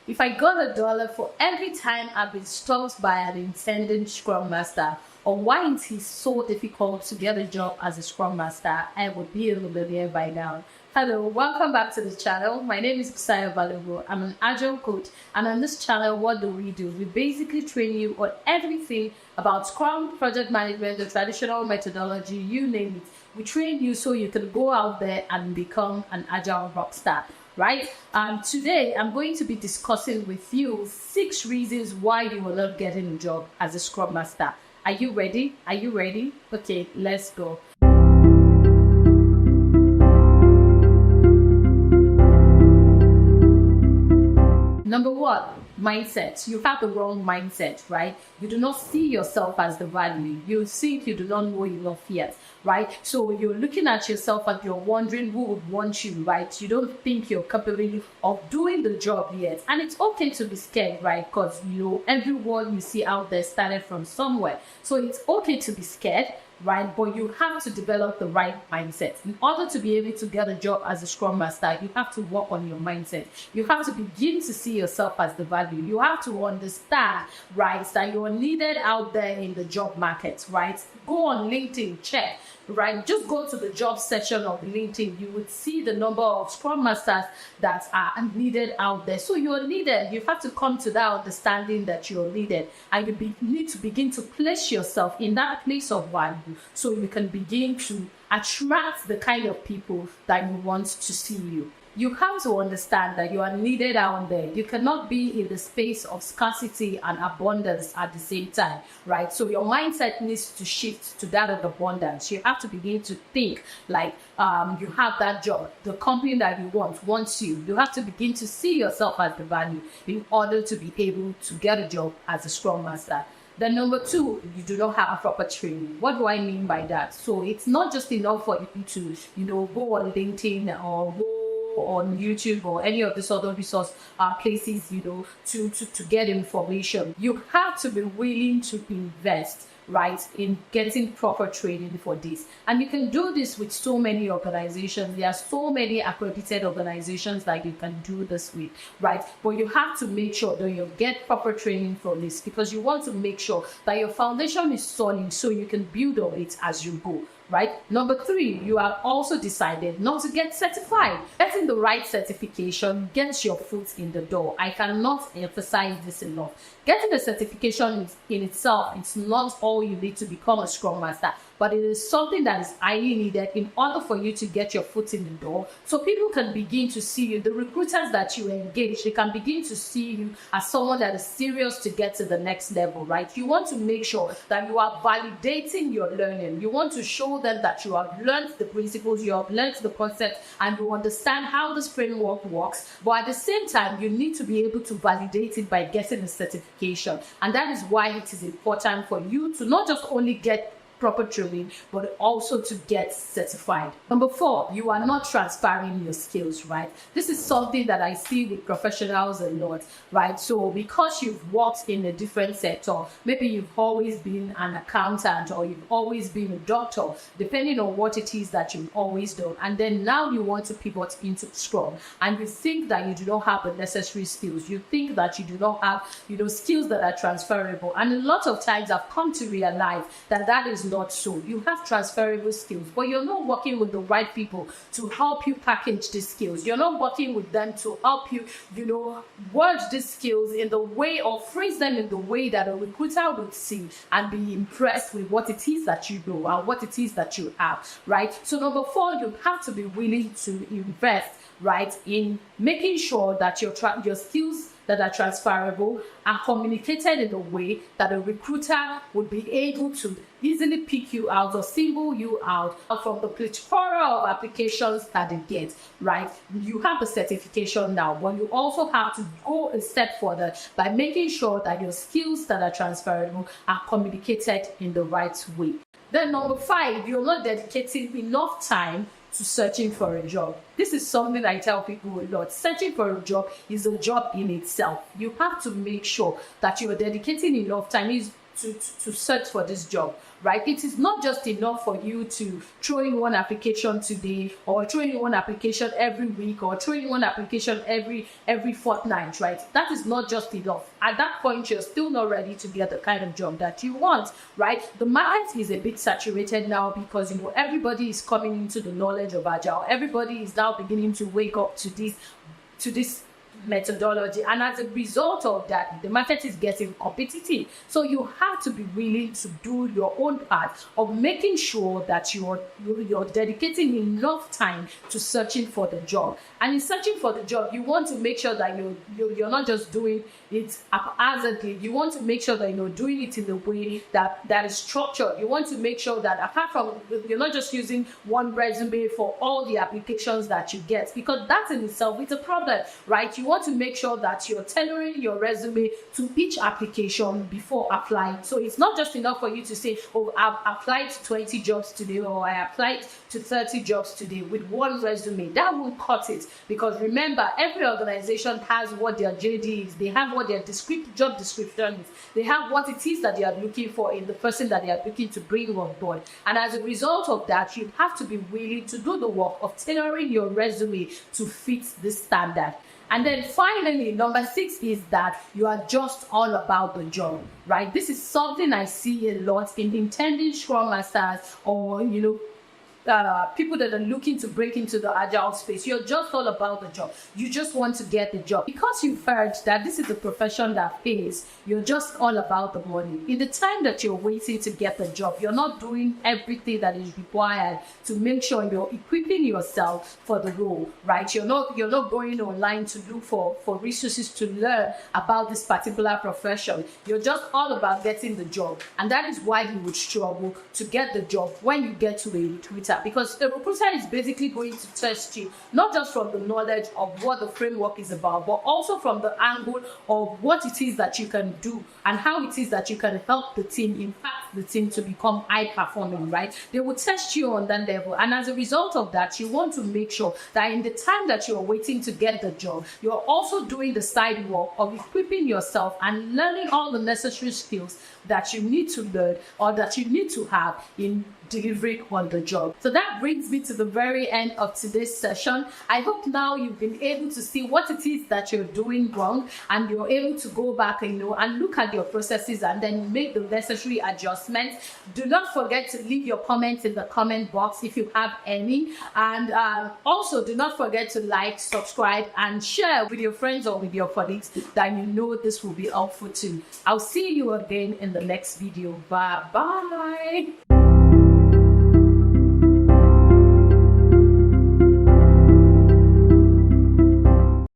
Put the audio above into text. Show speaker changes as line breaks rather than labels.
If I got $1 for every time I've been stopped by an intending Scrum Master, or why it is so difficult to get a job as a Scrum Master, I would be a millionaire by now. Hello, welcome back to the channel. My name is Busayo. I'm an Agile coach, and on this channel, what do? We basically train you on everything about Scrum, project management, the traditional methodology, you name it. We train you so you can go out there and become an Agile rock star. Right? Today, I'm going to be discussing with you 6 reasons why you will not get a job as a Scrum Master. Are you ready? Are you ready? Okay, let's go. Number 1, mindset. You have the wrong mindset, right? You do not see yourself as the value. You think you do not know enough yet, right? So you're looking at yourself and you're wondering who would want you, right? You don't think you're capable of doing the job yet. And it's okay to be scared, right? Because, everyone you see out there started from somewhere. So it's okay to be scared, right? But you have to develop the right mindset. In order to be able to get a job as a Scrum Master, you have to work on your mindset. You have to begin to see yourself as the value. You have to understand, right, that you are needed out there in the job market, right? Go on LinkedIn, check, right? Just go to the job section of LinkedIn. You would see the number of Scrum Masters that are needed out there. So you're needed. You have to come to that understanding that you're needed, and you need to begin to place yourself in that place of value so you can begin to attract the kind of people that you want to see you. You have to understand that you are needed out there. You cannot be in the space of scarcity and abundance at the same time, right? So your mindset needs to shift to that of abundance. You have to begin to think like you have that job. The company that you want wants you. You have to begin to see yourself as the value in order to be able to get a job as a Scrum Master. Then number 2, you do not have a proper training. What do I mean by that? So it's not just enough for you to, go on LinkedIn or go on YouTube or any of these other resource places, to get information. You have to be willing to invest, right, in getting proper training for this. And you can do this with so many organizations. There are so many accredited organizations that you can do this with, right? But you have to make sure that you get proper training for this, because you want to make sure that your foundation is solid so you can build on it as you go. Right? Number 3, you have also decided not to get certified. Getting the right certification gets your foot in the door. I cannot emphasize this enough. Getting the certification in itself, it's not all you need to become a Scrum Master, but it is something that is highly needed in order for you to get your foot in the door, so people can begin to see you. The recruiters that you engage, they can begin to see you as someone that is serious to get to the next level, right? You want to make sure that you are validating your learning. You want to show them that you have learned the principles, you have learned the concept, and you understand how this framework works. But at the same time, you need to be able to validate it by getting a certification. And that is why it is important for you to not just only get proper training, but also to get certified. Number 4, you are not transferring your skills, right? This is something that I see with professionals a lot, right? So because you've worked in a different sector, maybe you've always been an accountant or you've always been a doctor, depending on what it is that you've always done, and then now you want to pivot into Scrum, and you think that you do not have the necessary skills. You think that you do not have, skills that are transferable, and a lot of times I've come to realize that that is not so. You have transferable skills, but you're not working with the right people to help you package these skills. You're not working with them to help you, word these skills in the way, or phrase them in the way that a recruiter would see and be impressed with what it is that you do and what it is that you have, right? So number 4, you have to be willing to invest, right, in making sure that your skills that are transferable are communicated in a way that a recruiter would be able to easily pick you out or single you out from the plethora of applications that they get, right? You have the certification now, but you also have to go a step further by making sure that your skills that are transferable are communicated in the right way. Then number 5, you're not dedicating enough time to searching for a job. This is something I tell people a lot. Searching for a job is a job in itself. You have to make sure that you are dedicating enough time. to search for this job, right? It is not just enough for you to throw in one application today, or throw in one application every week, or throw in one application every fortnight, right? That is not just enough. At that point, you're still not ready to get the kind of job that you want, right? The market is a bit saturated now because, you know, everybody is coming into the knowledge of Agile. Everybody is now beginning to wake up to this methodology, and as a result of that, the market is getting competitive. So you have to be willing to do your own part of making sure that you're dedicating enough time to searching for the job. And in searching for the job, you want to make sure that you're not just doing it haphazardly. You want to make sure that you're doing it in a way that is structured. You want to make sure that, apart from, you're not just using one resume for all the applications that you get, because that in itself is a problem, right? You want to make sure that you're tailoring your resume to each application before applying. So it's not just enough for you to say, oh, I've applied to 20 jobs today, or I applied to 30 jobs today with one resume. That won't cut it, because remember, every organization has what their JD is. They have what their job description is. They have what it is that they are looking for in the person that they are looking to bring on board. And as a result of that, you have to be willing to do the work of tailoring your resume to fit this standard. And then finally, number 6 is that you are just all about the job, right? This is something I see a lot in intending Scrum Masters, or, you know, people that are looking to break into the Agile space. You're just all about the job. You just want to get the job. Because you've heard that this is a profession that pays, you're just all about the money. In the time that you're waiting to get the job, you're not doing everything that is required to make sure you're equipping yourself for the role, right? You're not going online to look for resources to learn about this particular profession. You're just all about getting the job. And that is why you would struggle to get the job when you get to a recruiter. Because the recruiter is basically going to test you, not just from the knowledge of what the framework is about, but also from the angle of what it is that you can do and how it is that you can help the team, impact the team to become high performing, right? They will test you on that level. And as a result of that, you want to make sure that in the time that you're waiting to get the job, you're also doing the side work of equipping yourself and learning all the necessary skills that you need to learn, or that you need to have in delivering on the job. So that brings me to the very end of today's session. I hope now you've been able to see what it is that you're doing wrong, and you're able to go back and look at your processes and then make the necessary adjustments. Do not forget to leave your comments in the comment box if you have any, and also do not forget to like, subscribe, and share with your friends or with your colleagues that you know this will be helpful to. I'll see you again in the next video. Bye bye.